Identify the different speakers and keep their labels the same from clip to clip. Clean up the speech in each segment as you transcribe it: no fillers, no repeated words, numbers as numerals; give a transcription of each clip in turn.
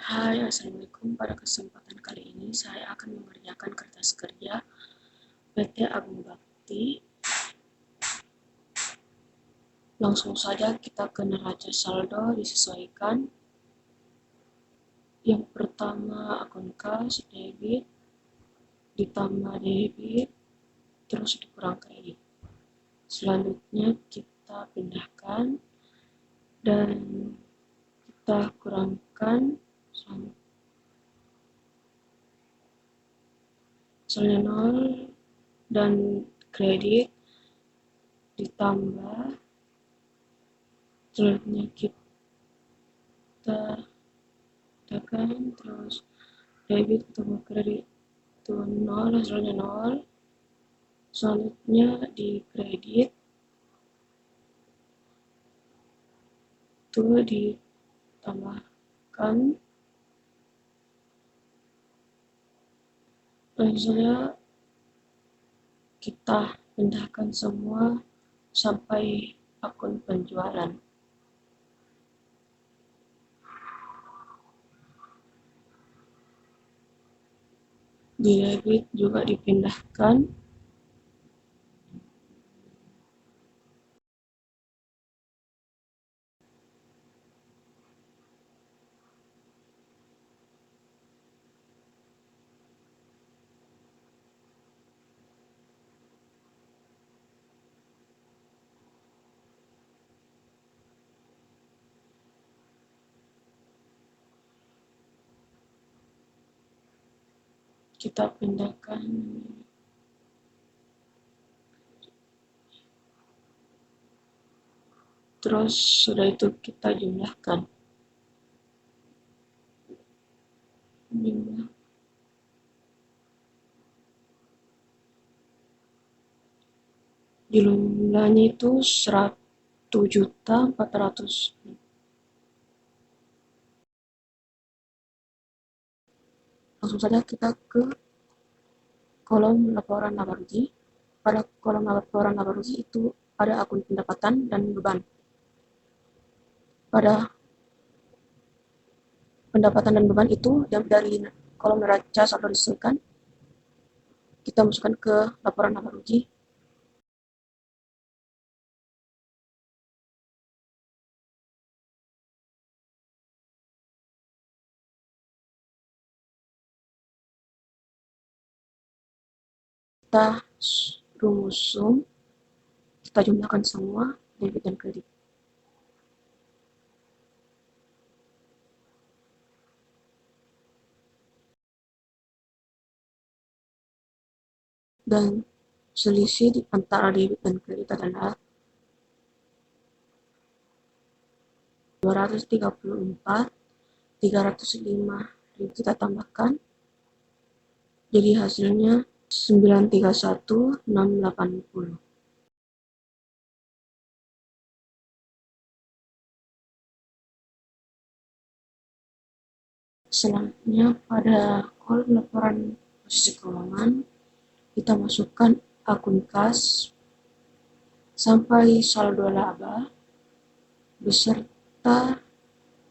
Speaker 1: Hai, Assalamualaikum. Pada kesempatan kali ini saya akan mengerjakan kertas kerja PT Agung Bakti. Langsung saja kita ke neraca saldo disesuaikan. Yang pertama akun kas debit, ditambah debit, terus dikurang kredit. Selanjutnya kita pindahkan dan kita kurangkan misalnya 0 dan kredit ditambah. Selanjutnya kita tekan terus debit ketemu kredit itu 0, hasilnya 0. Selanjutnya di kredit itu ditambahkan, misalnya kita pindahkan semua sampai akun penjualan. Di debit juga dipindahkan. Kita pindahkan terus sudah itu kita jumlahkan. Jumlahnya itu 100.400. Langsung saja kita ke kolom laporan laba rugi. Pada kolom laporan laba rugi itu ada akun pendapatan dan beban. Pada pendapatan dan beban itu dari kolom neraca saldo disesuaikan, kita masukkan ke laporan laba rugi. Kita rumus sum, kita jumlahkan semua debit dan kredit. Dan selisih di antara debit dan kredit adalah 234.305. Kita tambahkan, jadi hasilnya 931.680. Selanjutnya pada kolom laporan posisi keuangan kita masukkan akun kas sampai saldo laba beserta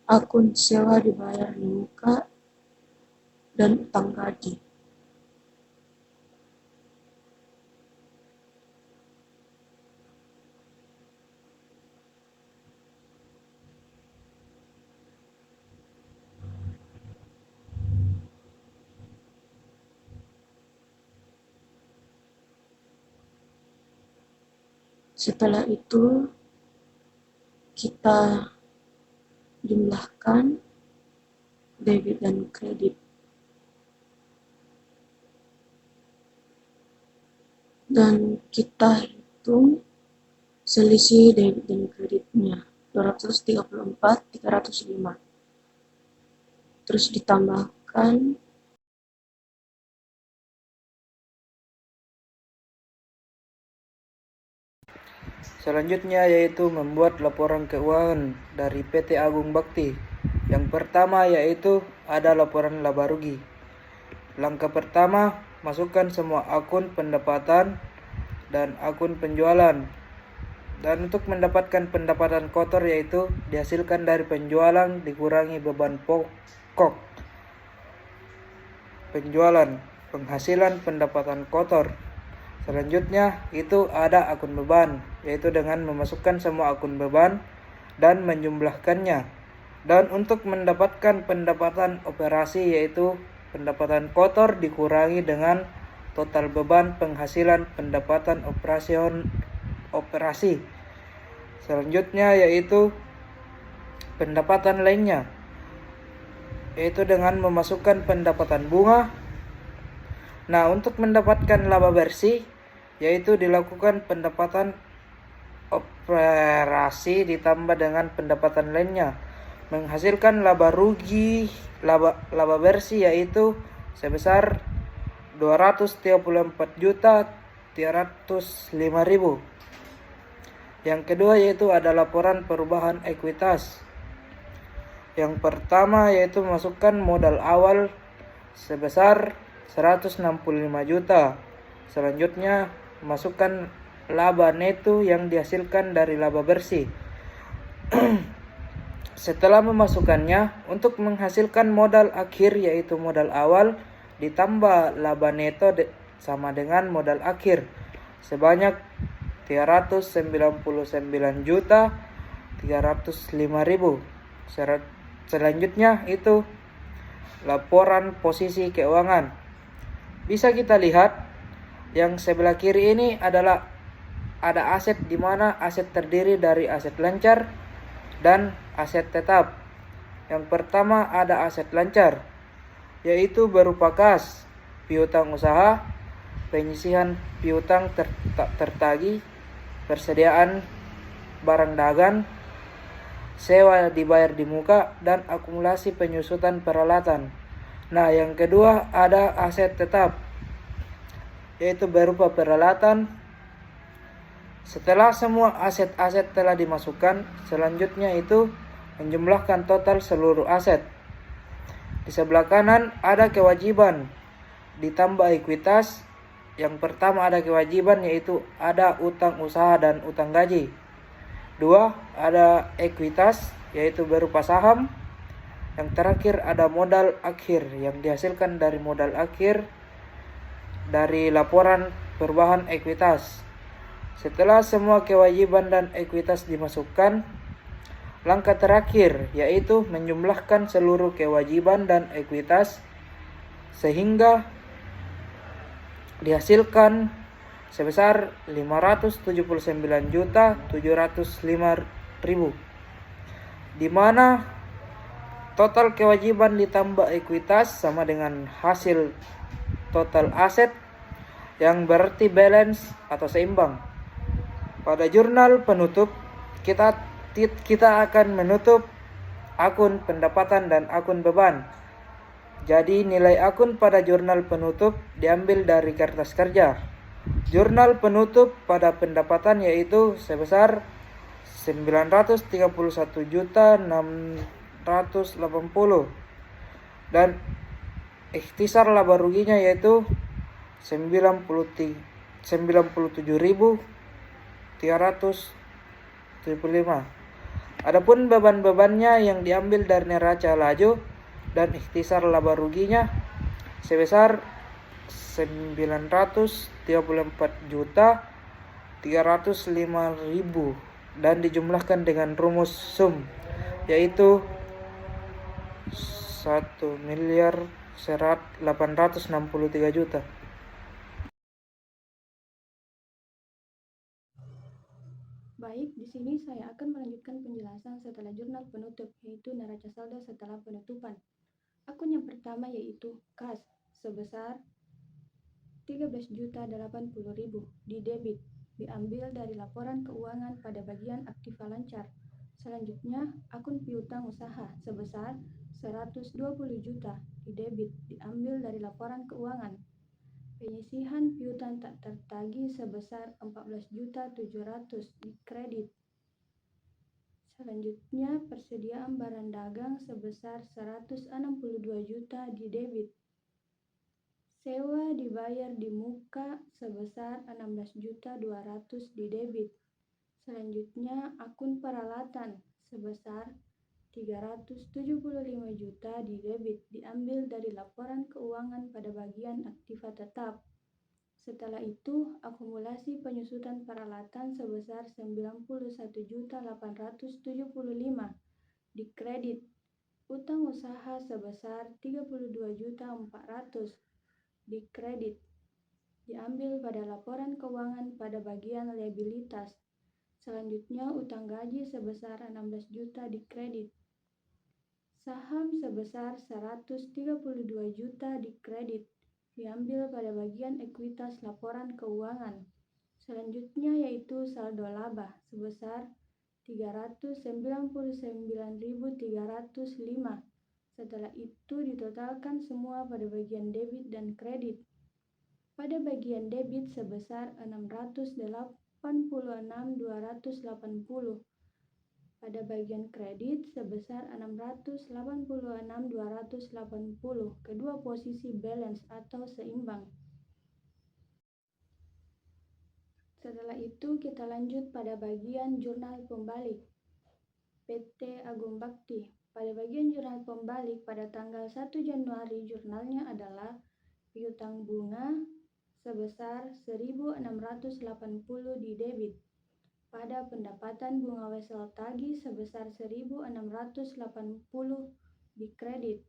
Speaker 1: akun sewa dibayar di muka dan utang gaji. Setelah itu kita jumlahkan debit dan kredit dan kita hitung selisih debit dan kreditnya 234.305. Terus ditambahkan
Speaker 2: Selanjutnya yaitu membuat laporan keuangan dari PT Agung Bakti. Yang pertama yaitu ada laporan laba rugi. Langkah pertama, masukkan semua akun pendapatan dan akun penjualan. Dan untuk mendapatkan pendapatan kotor yaitu dihasilkan dari penjualan dikurangi beban pokok penjualan, penghasilan pendapatan kotor. Selanjutnya itu ada akun beban, yaitu dengan memasukkan semua akun beban dan menjumlahkannya. Dan untuk mendapatkan pendapatan operasi yaitu pendapatan kotor dikurangi dengan total beban penghasilan pendapatan operasi. Selanjutnya yaitu pendapatan lainnya, yaitu dengan memasukkan pendapatan bunga. Nah, untuk mendapatkan laba bersih yaitu dilakukan pendapatan operasi ditambah dengan pendapatan lainnya menghasilkan laba bersih yaitu sebesar 234.305.000. Yang kedua yaitu ada laporan perubahan ekuitas. Yang pertama yaitu memasukkan modal awal sebesar 165 juta. Selanjutnya masukkan laba neto yang dihasilkan dari laba bersih. Setelah memasukkannya, untuk menghasilkan modal akhir yaitu modal awal ditambah laba neto sama dengan modal akhir sebanyak 399.305.000. Selanjutnya itu laporan posisi keuangan. Bisa kita lihat yang sebelah kiri ini adalah ada aset di mana aset terdiri dari aset lancar dan aset tetap. Yang pertama ada aset lancar, yaitu berupa kas, piutang usaha, penyisihan piutang tertagih, persediaan barang dagang, sewa dibayar di muka, dan akumulasi penyusutan peralatan. Nah, yang kedua ada aset tetap, yaitu berupa peralatan. Setelah semua aset-aset telah dimasukkan, selanjutnya itu menjumlahkan total seluruh aset. Di sebelah kanan ada kewajiban ditambah ekuitas. Yang pertama ada kewajiban yaitu ada utang usaha dan utang gaji. Dua, ada ekuitas yaitu berupa saham. Yang terakhir ada modal akhir yang dihasilkan dari modal akhir dari laporan perubahan ekuitas. Setelah semua kewajiban dan ekuitas dimasukkan, langkah terakhir yaitu menjumlahkan seluruh kewajiban dan ekuitas sehingga dihasilkan sebesar 579.705.000, di mana total kewajiban ditambah ekuitas sama dengan hasil total aset yang berarti balance atau seimbang. Pada jurnal penutup kita akan menutup akun pendapatan dan akun beban. Jadi nilai akun pada jurnal penutup diambil dari kertas kerja. Jurnal penutup pada pendapatan yaitu sebesar 931.680 dan ikhtisar laba ruginya yaitu 97.375. Adapun beban-bebannya yang diambil dari neraca laju dan ikhtisar laba ruginya sebesar 934.305.000 dan dijumlahkan dengan rumus sum yaitu 1.863 juta.
Speaker 1: Baik, di sini saya akan melanjutkan penjelasan setelah jurnal penutup, yaitu neraca saldo setelah penutupan. Akun yang pertama yaitu kas sebesar 13.080.000 di debit, diambil dari laporan keuangan pada bagian aktiva lancar. Selanjutnya, akun piutang usaha sebesar 120 juta di debit, diambil dari laporan keuangan. Penyisihan piutang tak tertagih sebesar 14.700 di kredit. Selanjutnya, persediaan barang dagang sebesar 162 juta di debit. Sewa dibayar di muka sebesar 16.200.000 di debit. Selanjutnya, akun peralatan sebesar 375 juta di debit diambil dari laporan keuangan pada bagian aktiva tetap. Setelah itu, akumulasi penyusutan peralatan sebesar 91.875 di kredit. Utang usaha sebesar 32.400 di kredit. Diambil pada laporan keuangan pada bagian liabilitas. Selanjutnya, utang gaji sebesar 16 juta di kredit. Saham sebesar 132 juta di kredit. Diambil pada bagian ekuitas laporan keuangan. Selanjutnya yaitu saldo laba sebesar 399.305. Setelah itu ditotalkan semua pada bagian debit dan kredit. Pada bagian debit sebesar 686.280. Pada bagian kredit sebesar 686.280. Kedua posisi balance atau seimbang. Setelah itu kita lanjut pada bagian jurnal pembalik. PT Agung Bakti. Pada bagian jurnal pembalik pada tanggal 1 Januari jurnalnya adalah piutang bunga sebesar 1.680 di debit. Pada pendapatan bunga wesel tagih sebesar 1.680 di kredit.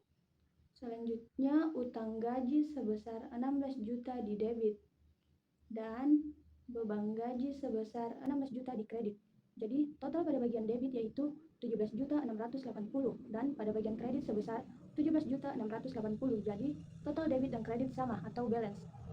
Speaker 1: Selanjutnya utang gaji sebesar 16 juta di debit dan beban gaji sebesar 16 juta di kredit. Jadi total pada bagian debit yaitu 17.680 dan pada bagian kredit sebesar 17.680. Jadi total debit dan kredit sama atau balance.